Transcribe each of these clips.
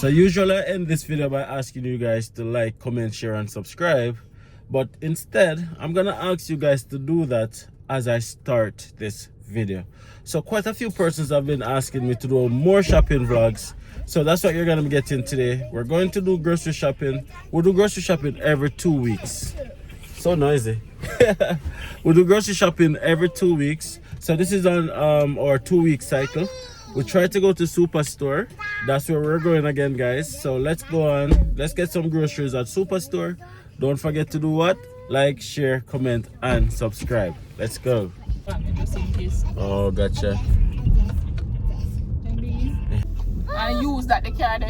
So usually I end this video by asking you guys to like, comment, share and subscribe, but instead I'm gonna ask you guys to do that as I start this video. So quite a few persons have been asking me to do more shopping vlogs, so that's what you're gonna be getting today. We're going to do grocery shopping. We'll do grocery shopping every 2 weeks. So noisy. We'll do grocery shopping every 2 weeks. So this is on our 2-week cycle. We try to go to Superstore. That's where we're going again, guys. So let's go on. Let's get some groceries at Superstore. Don't forget to do what? Like, share, comment, and subscribe. Let's go. Oh, gotcha. And use that the card.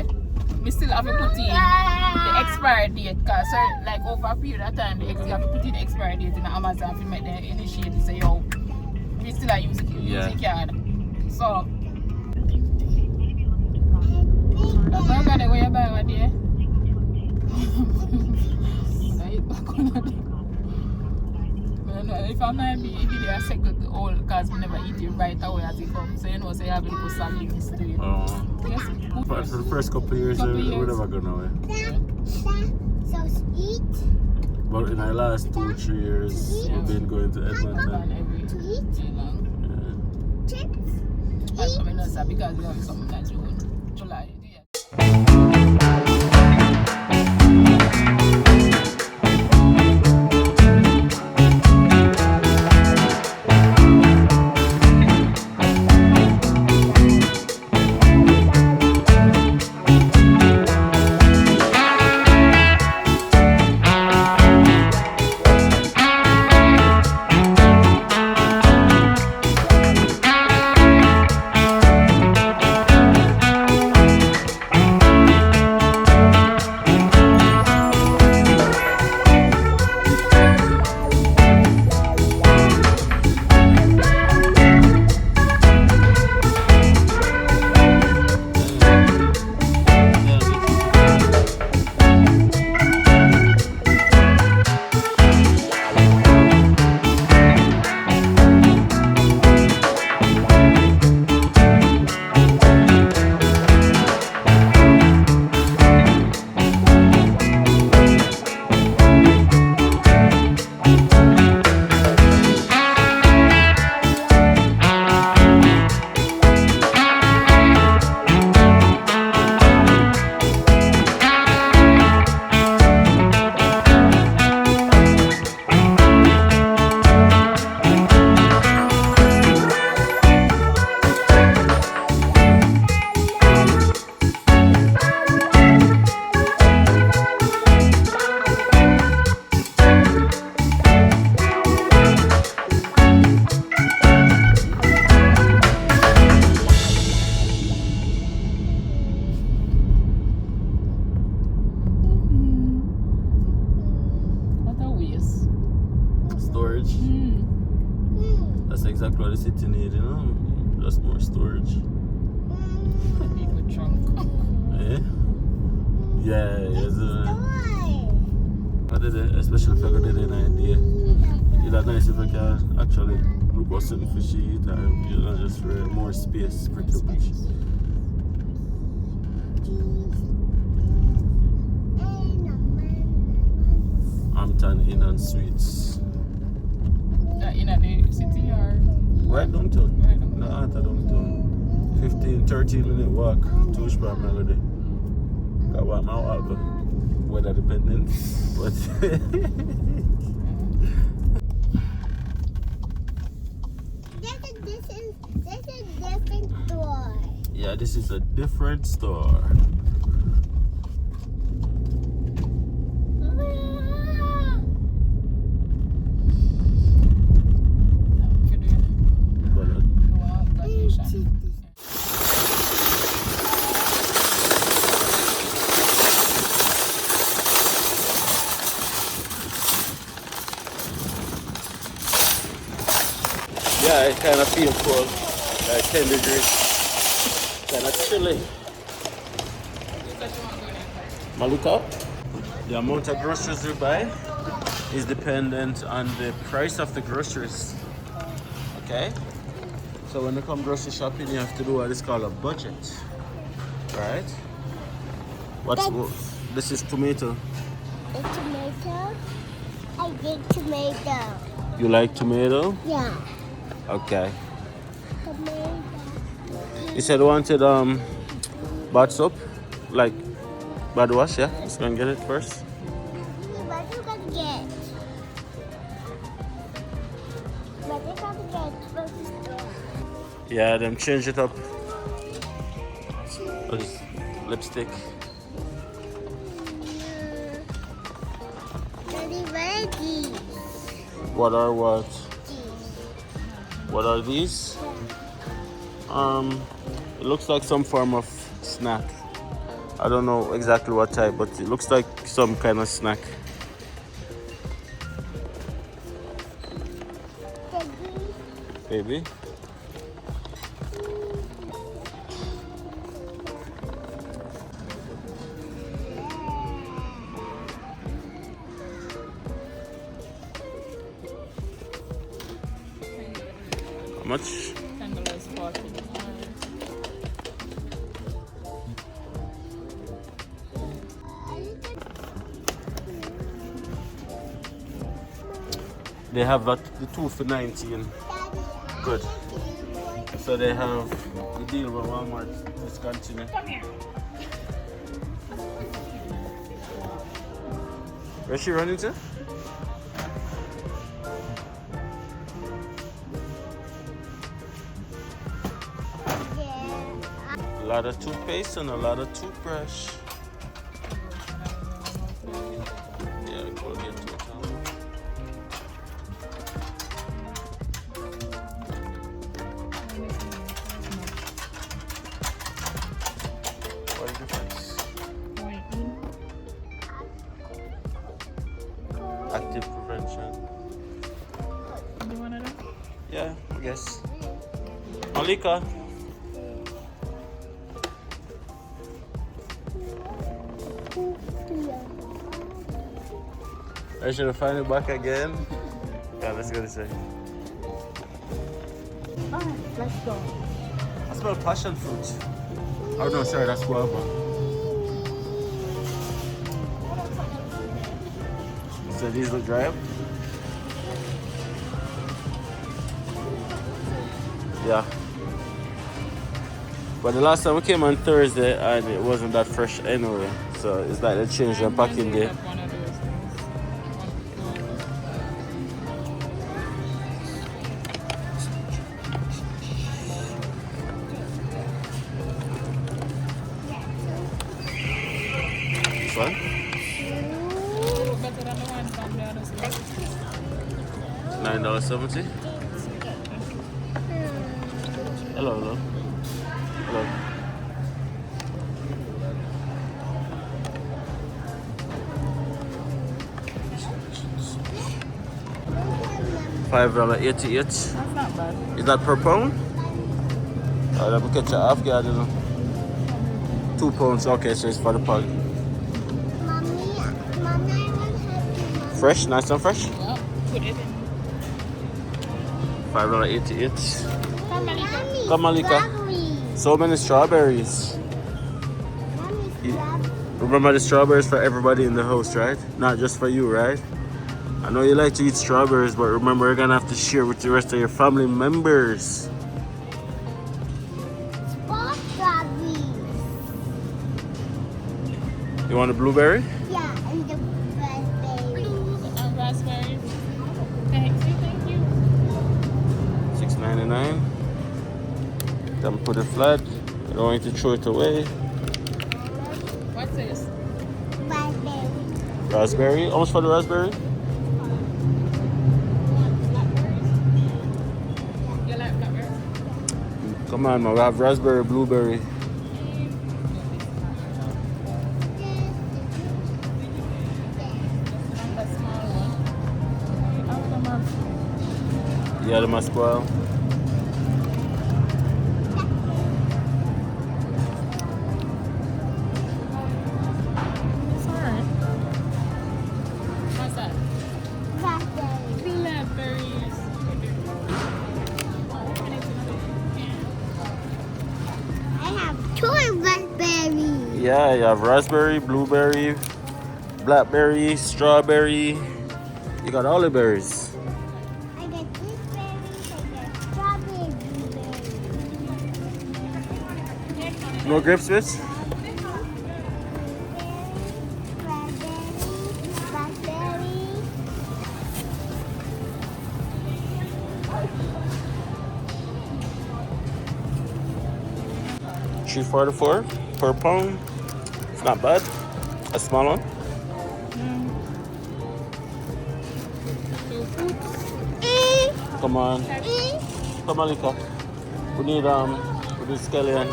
We still have to put in the expiry date, because like over a period of time, you have to put in the expiry date in Amazon to make the initiate to say, yo, we still are using the card. So the burger that we buy one day. If I might be eating a second old, because we never eat it right away as it comes. So you know, so you have to put some limits to it. Yes, but for the first couple of years, we're never going away. So sweet. But in the last 2-3 years, we've been going to Edmonton. Chips. I mean, that's because we have something that you want to like. That's exactly what the city needs, you know? Just more storage. People drunk. Eh? Yeah, yes. Especially if you're going to do an idea. It's nice if you can actually look what's in for sheet and you know, just for more space, pretty much. Hampton Inn and Suites. In the city or? Right downtown. Right downtown. No, out of downtown. 15-13 minute walk to Ushba Melody. Got one my walk, weather dependent. But This is a different store. yeah, this is a different store. Yeah, it kind of feels cold, like 10 degrees, kind of chilly. Look up. The amount of groceries we buy is dependent on the price of the groceries. Okay? So when you come grocery shopping, you have to do what is called a budget. Right? What's That's this is tomato. a tomato. I get tomato. You like tomato? Yeah. Okay. Tomato. You said you wanted bath soap, like body wash, yeah? Let's go and get it first. What you gonna get? What you gonna get from the store? Yeah, then change it up. Oh, this lipstick. Ready. What are what? These. What are these? It looks like some form of snack. I don't know exactly what type, but it looks like some kind of snack. Baby. How much? $10.40. They have that the 2 for 19. Good. So they have the deal with Walmart discontinue. Come here. Where's she running to? A lot of toothpaste and a lot of toothbrush. Yeah, go get to it. What is the difference? Active prevention. You want to do? Yeah, I guess. Malika. I should find it back again. Yeah, let's go this way. Alright, let's go. I smell passion fruit. Oh no, sorry, that's guava. So these look dry up? Yeah. But the last time we came on Thursday and it wasn't that fresh anyway. So it's like they changed the packing day. One of those things. This one? They look better than the ones from the other store. $9.70. Hello, hello. Hello. $5.88. That's not bad. Is that per pound? Oh, let me catch a half guard, you know. 2 pounds, okay, so it's for the pug. Mommy, I want to Fresh, nice and fresh. Well, put it in. $5.88. Come, Malika. Come, Malika. So many strawberries. Remember the strawberries for everybody in the house, right? Not just for you, right? I know you like to eat strawberries, but remember you're gonna have to share with the rest of your family members. Strawberries. You want a blueberry? Yeah, and the raspberry. Raspberries. Thank you. $6.99. Then put it flat. I don't want you to throw it away. What's this? Raspberry. Raspberry? How much for the raspberry? Blackberries? You like blackberries? Come on, man. We have raspberry, blueberry. The small one. All of them are. Yeah, they must spoil. It's alright. What's that? Raspberry. Blackberries. I have 2 raspberries. Yeah, you have raspberry, blueberry, blackberry, strawberry. You got all the berries. I get gooseberries, I get strawberry, blueberry. No grapes, bitch? $3.44 per pound. It's not bad. A small one. Come on. Come on, Lika. We need scallion.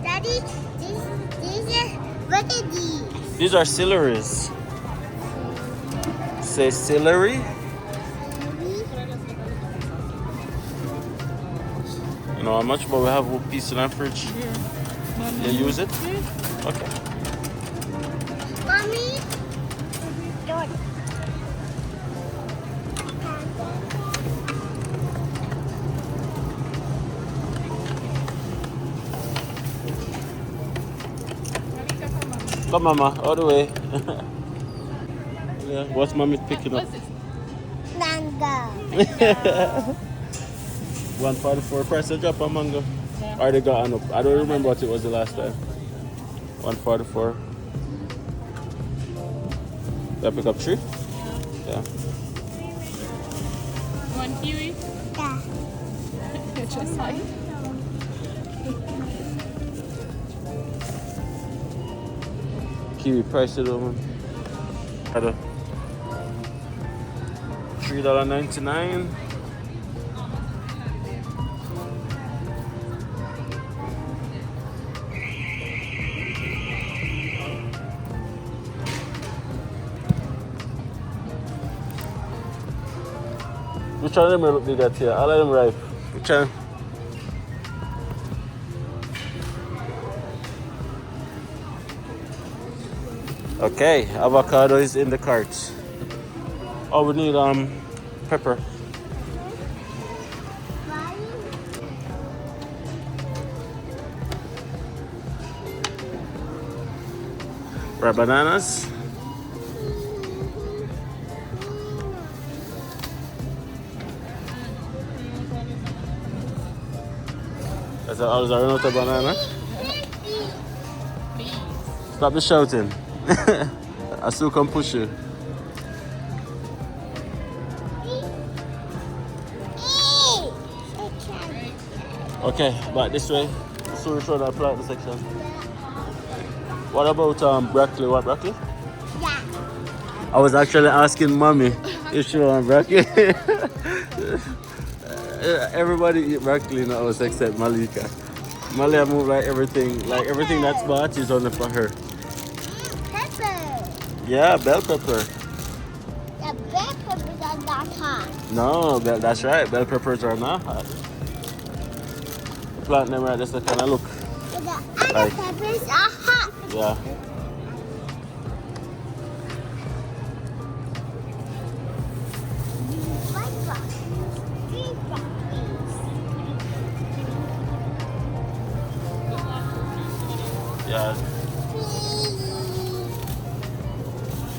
Daddy, these are, what are these? These are celeries. Say celery. You know how much, but we have a piece in our fridge. You use it? Okay. Mommy? Don't. Come, Mama, all the way. Yeah, what's Mommy picking up? Mango. 144 price of drop on mango. Or they got on up. I don't remember what it was the last time. 144. Did I pick up 3? Yeah. One kiwi? Yeah. Just like. Kiwi price it over. $3.99. Which one of them look big at here? All of them ripe. Which one? Okay, avocado is in the cart. Oh, we need pepper. Right, bananas. That's all. Is there another banana? Please. Stop the shouting. I still can push you. Okay, back this way. So we show that plant section. What about broccoli? What broccoli? Yeah. I was actually asking Mommy if she want broccoli. Everybody eat broccoli in the house except Malika. Malia move like everything that's bought is only for her. Pepper. Yeah, bell pepper. The bell peppers are not hot. No, that's right. Bell peppers are not hot. Plant them right, that's the kind of look. But the other Like- peppers are hot. Yeah. White broccoli. Green broccolis. Yeah.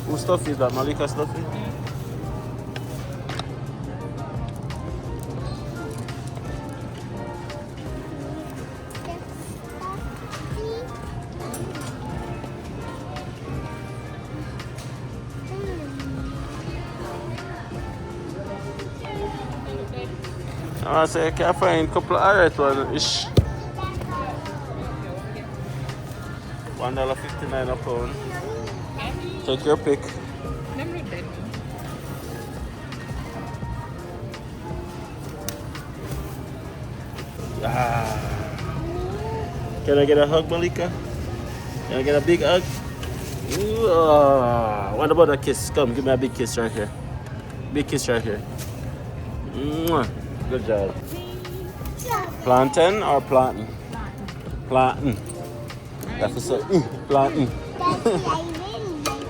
Whose stuff is that? Malika stuffy? I say I can find a couple of alright one-ish. $1.59 a pound. Take your pick. Them look dead. Can I get a hug, Malika? Can I get a big hug? Ooh, what about a kiss? Come, give me a big kiss right here. Big kiss right here. Mwah. Good job. Plantain or plantain? Plantain. That's what's up. Plantain. That's what I really like.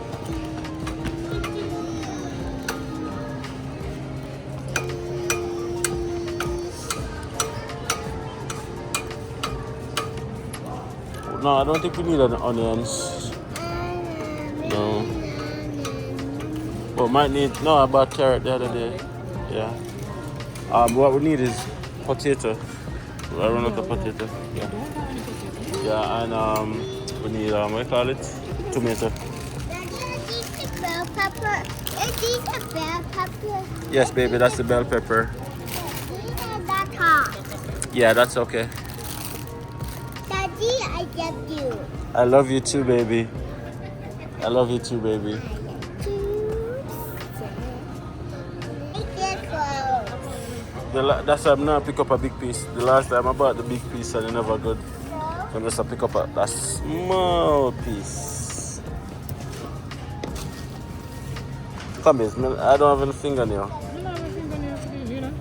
No, I don't think we need any onions. No. But might need. No, I bought carrot the other day. Yeah. What we need is potato. I run out of potato. Yeah. Yeah, and we need what do you call it? Tomato. Bell pepper. Is this a bell pepper? Yes, baby, that's the bell pepper. That's hot. Yeah, that's okay. Daddy, I love you. I love you too, baby. I love you too, baby. That's why I'm not pick up a big piece. The last time I bought the big piece and it never good. So I'm just pick up a small piece. Come here, I don't have any fingernail. You don't have a fingernail to do, you know?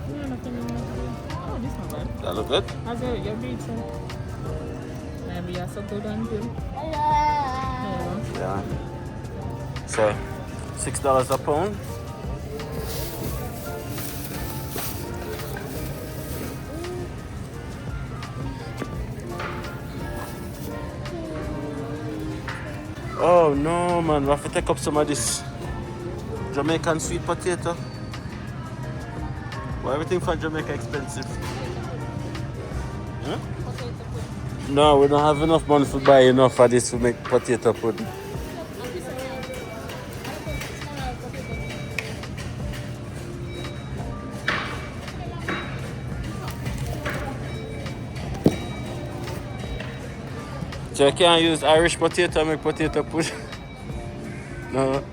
You don't have a fingernail to do. Oh, this not bad. That look good? How's your beats? Maybe you're so good on them. Yeah. So, $6 a pound. Oh no, man, we have to take up some of this Jamaican sweet potato. Why everything from Jamaica expensive? Huh? No, we don't have enough money to buy enough of this to make potato pudding. So I can't use Irish potato and make potato pudding. No.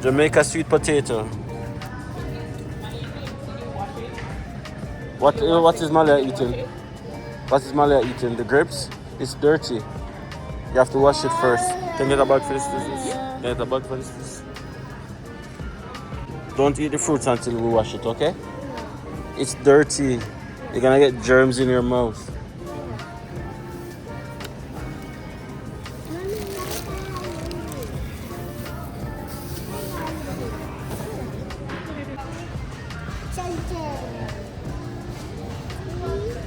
Jamaica sweet potato. What is Malia eating? What is Malia eating? The grapes? It's dirty. You have to wash it first. Can you get a bag for this? Get a bag for this. Don't eat the fruits until we wash it, okay? It's dirty. You're gonna get germs in your mouth.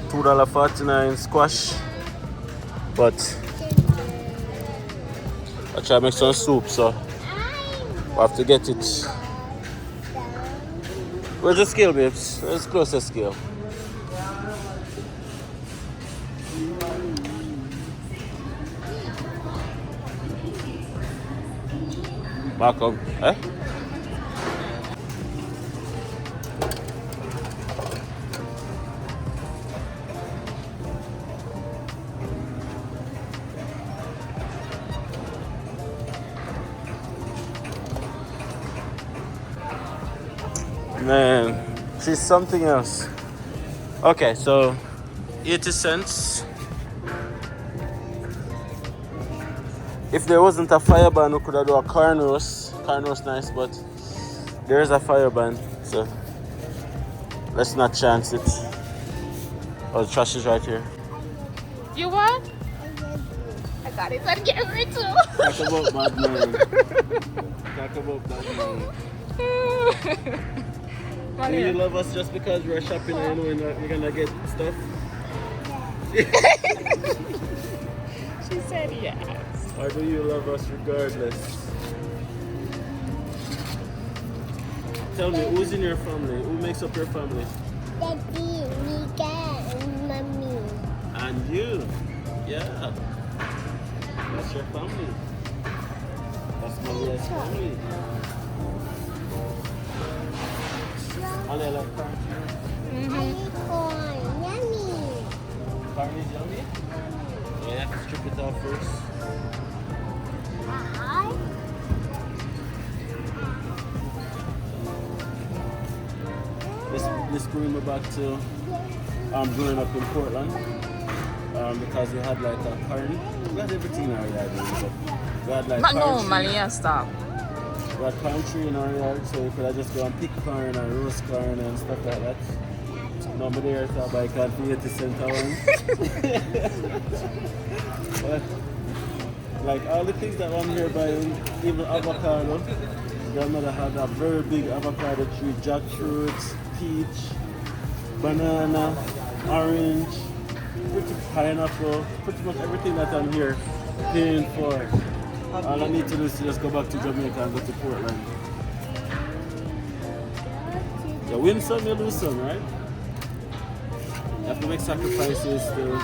$2.49 squash. But I try to make some soup, so we have to get it. Where's the scale, babes? Where's the closest scale? Malcolm, eh? Man, she's something else. Okay, so 80 cents. If there wasn't a fire ban, we could have done a corn roast. Corn roast nice, but there is a fire ban, so let's not chance it. Oh, the trash is right here. You what? I got it on camera too. Talk about bad man. Talk about bad man. Do you love us just because we're shopping and you know we're gonna get stuff? She said yes. Or do you love us regardless? Tell me, who's in your family? Who makes up your family? Daddy, Mika, and Mommy. And you. Yeah. That's your family. That's Maria's family. And I like Pantry. I eat corn. Yummy. Corn is yummy? Yeah, strip it off first. Let's bring me back to growing up in Portland because we had like a corn. We had everything in our yard, really, but we had like No, Malia, stop. We had pantry in our yard, so we could have just go and pick corn and roast corn and stuff like that. Nobody there thought I can't for 80 cents a one. But like all the things that I'm here buying, even avocado. Grandmother had a very big avocado tree, jackfruit, peach, banana, orange, pretty pineapple, pretty much everything that I'm here paying for. All I need to do is just go back to Jamaica and go to Portland. You win some, you lose some, right? You have to make sacrifices to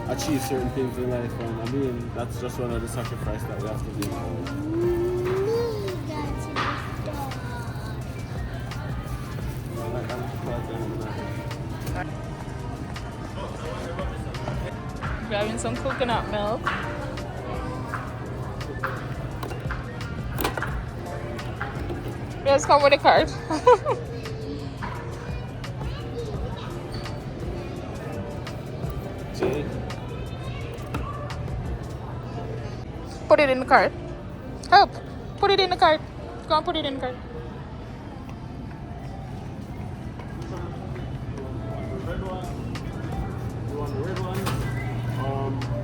achieve certain things in life, and I mean, that's just one of the sacrifices that we have to do. We're having some coconut milk. Let's come with the card. See? Put it in the cart. Help! Put it in the cart. Go and put it in the cart. Red one. You want the red one?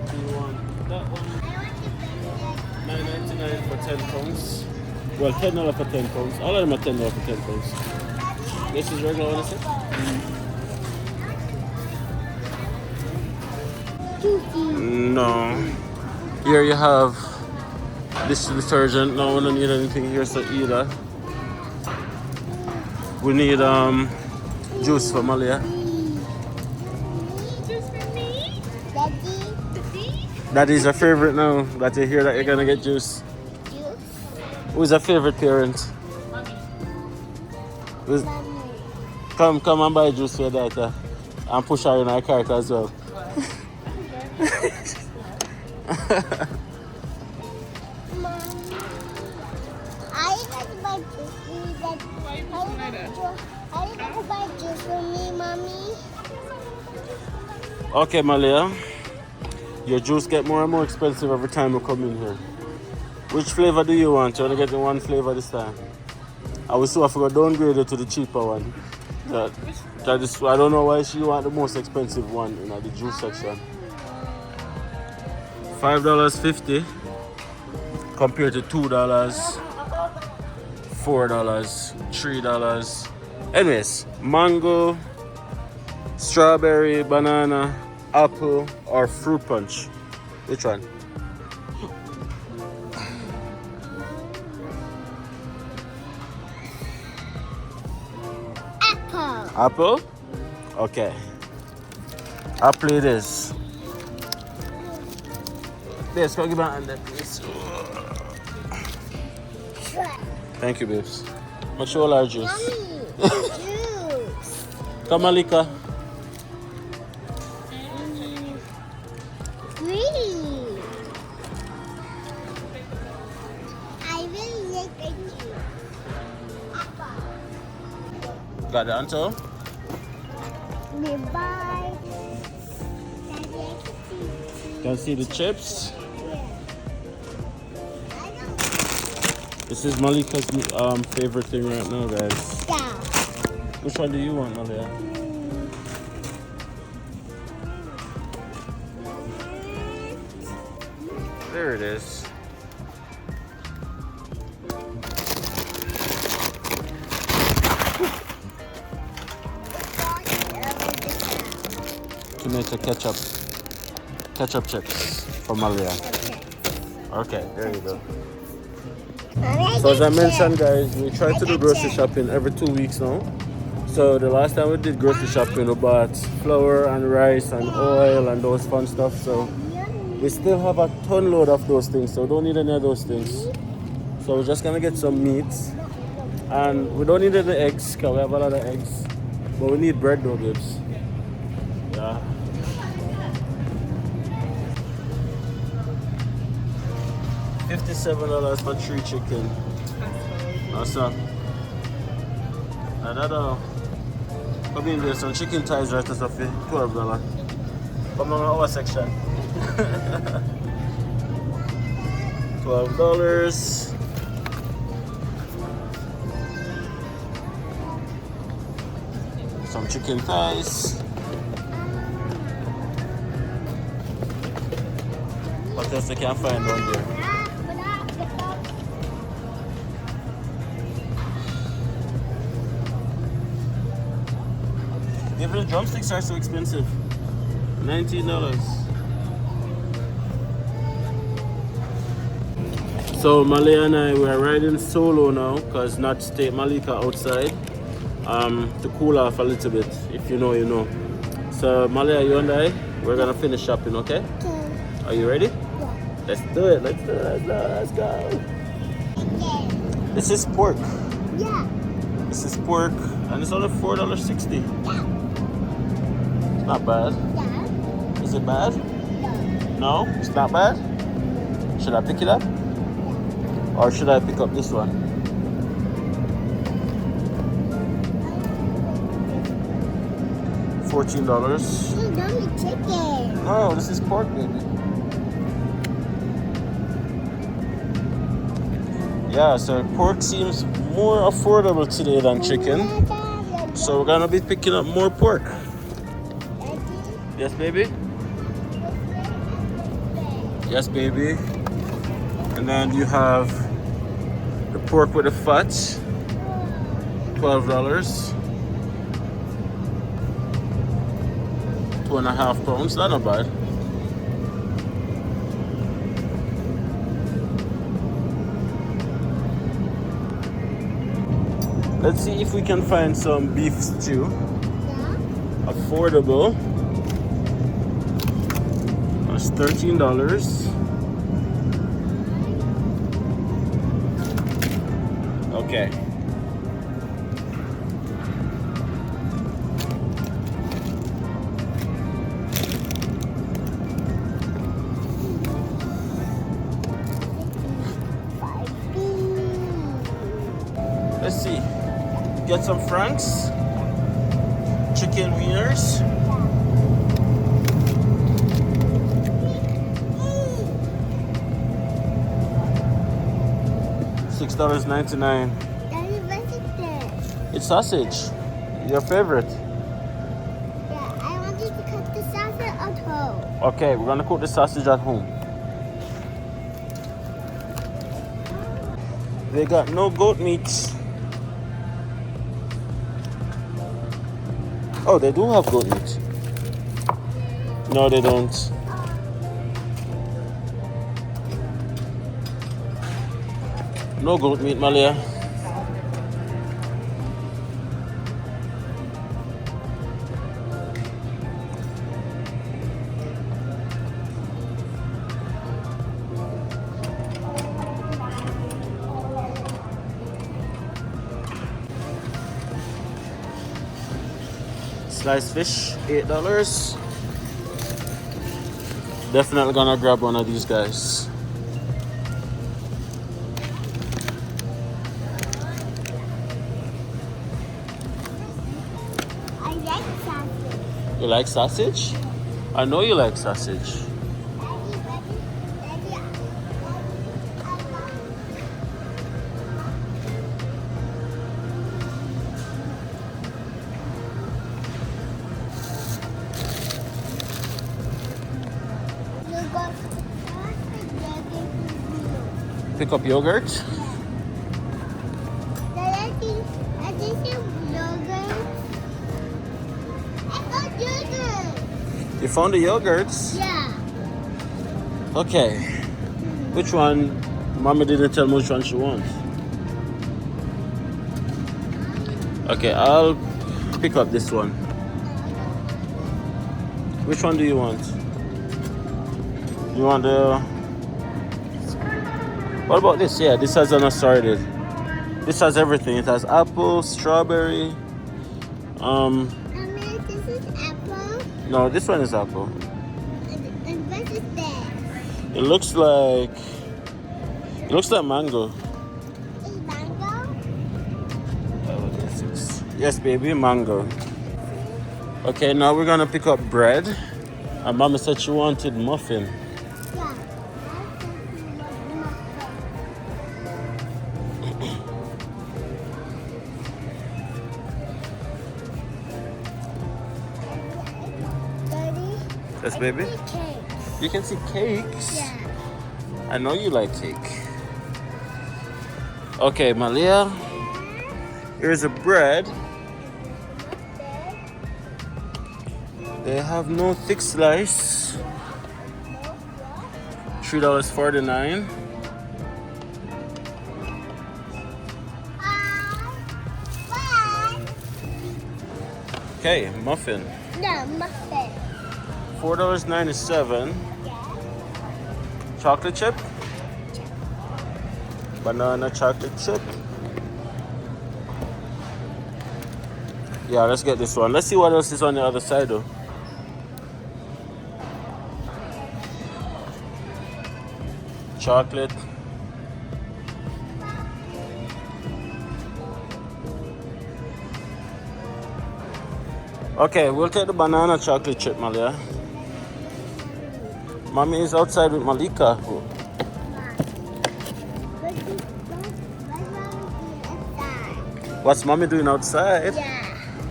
Do you want that one? $9.99 for 10 pounds. Well, $10 for 10 pounds. All of them are $10 for 10 pounds. This is regular one, is it? No. Here you have this detergent. No, we don't need anything here so either. We need juice for Malia. Just for me? Daddy? That is a favorite now that you hear that you're gonna get juice. Juice? Who's a favorite parent? Who's, Mommy. come and buy juice for your daughter and push her in our cart as well. Mommy. I got to buy juice for me, Daddy. Why are you pushing like that? I got to buy juice for me, Mommy. Okay, Malia. Your juice get more and more expensive every time you come in here. Which flavor do you want? You want to get the one flavor this time? I was so I forgot downgrade it to the cheaper one. That is, I don't know why she want the most expensive one in the juice section. $5.50 compared to $2, $4, $3. Anyways, mango, strawberry, banana, apple, or fruit punch. Which one? Apple. Apple? Okay. Apple it is. Yes, go give me that, please. Thank you, babes. Much all our juice. Mommy. Juice. Come, Malika. Green. I really like the juice. Apple. Got the answer? Goodbye. Can see the chips. Yeah. I don't This is Malika's favorite thing right now, guys. yeah. Which one do you want, Malia? There it is. Tomato ketchup chips for Malia. Okay, there you go. So as I mentioned, guys, we try to do grocery shopping every 2 weeks now. So the last time we did grocery shopping, we bought flour and rice and oil and those fun stuff. So we still have a ton load of those things, so we don't need any of those things. So we're just gonna get some meats, and we don't need any eggs because we have a lot of eggs, but we need bread though, babes. Yeah. $57 for 3 chicken. Awesome. And that come in there, some chicken thighs right as of $12. Come on our section. $12. Some chicken thighs. What else they can find on there? Even the drumsticks are so expensive. $19. So Malaya and I, we are riding solo now because not to take Malika outside to cool off a little bit. If you know, you know. So Malaya, you and I, we're gonna finish shopping, okay? Okay. Are you ready? Yeah. Let's do it. Let's go. This is pork. Yeah. This is pork, and it's only $4.60. Yeah. It's not bad. Yeah. Is it bad? No. No, it's not bad. Should I pick it up? Or should I pick up this one? $14. It's only chicken. No, this is pork, baby. Yeah, so pork seems more affordable today than chicken. So we're gonna be picking up more pork. Yes, baby? Yes, baby. And then you have the pork with the fat, $12. 2.5 pounds, that's not bad. Let's see if we can find some beef stew. Yeah. Affordable. That's $13. Okay. Let's see. Get some franks. Chicken wieners. $6.99. Daddy, what is this? It's sausage. Your favorite. Yeah, I want you to cut the sausage at home. Okay, we're gonna cook the sausage at home. They got no goat meat. Oh, they do have goat meat. No, they don't. No goat meat, Malia. Sliced fish, $8. Definitely gonna grab one of these guys. I like sausage. You like sausage? I know you like sausage. Daddy, Pick up yogurt. I think yogurt. I got yogurt. You found the yogurts? Yeah. Okay. Which one? Mama didn't tell me which one she wants. Okay, I'll pick up this one. Which one do you want? You want the... What about this? Yeah, this has an assorted. This has everything. It has apple, strawberry. This is apple. No, this one is apple. And what is that? It looks like mango. Is mango? Yes, baby, mango. Okay, now we're gonna pick up bread. And Mama said she wanted muffin. Yeah. Daddy, Yes, baby. I see cake. You can see cakes. Yeah. I know you like cake. Okay, Malia. Here's a bread. They have no thick slice. $3.49. Okay, muffin. No, muffin. $4.97. Yeah. Chocolate chip. Banana chocolate chip. Yeah, let's get this one. Let's see what else is on the other side though. Chocolate. Okay, we'll take the banana chocolate chip, Malia. Mommy is outside with Malika. What's mommy doing outside? Yeah.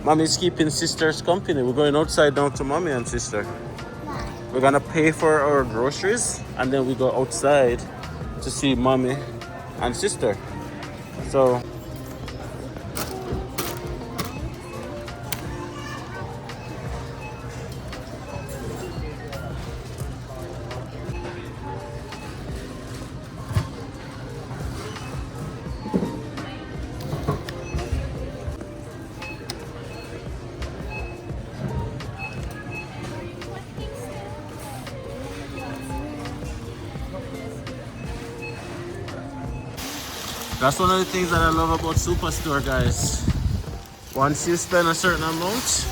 Mommy's keeping sister's company. We're going outside now to mommy and sister. Why? We're gonna pay for our groceries and then we go outside to see mommy and sister. So that's one of the things that I love about Superstore, guys. Once you spend a certain amount,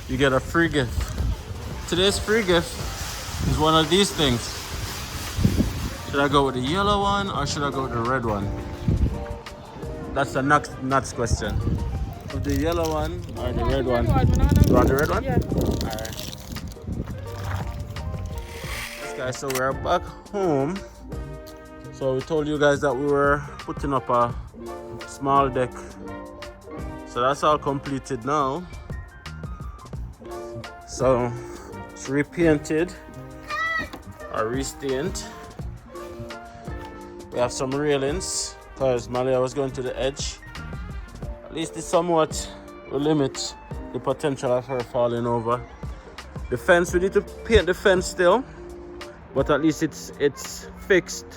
you get a free gift. Today's free gift is one of these things. Should I go with the yellow one or should I go with the red one? That's the next question. With the yellow one or the red one? You want the red one? Yeah. Alright. Yes, guys, so we're back home. So we told you guys that we were putting up a small deck. So that's all completed now. So it's repainted or restained. We have some railings because Malia was going to the edge. At least it somewhat will limit the potential of her falling over. The fence, we need to paint the fence still, but at least it's fixed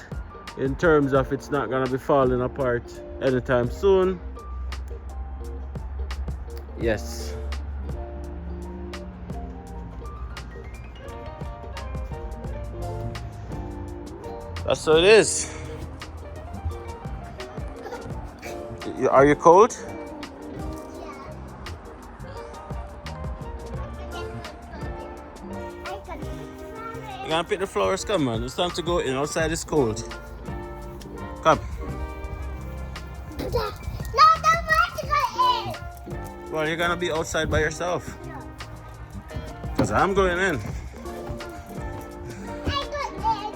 in terms of it's not gonna be falling apart anytime soon. Yes. That's what it is. Are you cold? You gonna pick the flowers? Come on, it's time to go in. Outside is cold. Come. No, don't want to go in. Well, you're gonna be outside by yourself. Because I'm going in. I go in.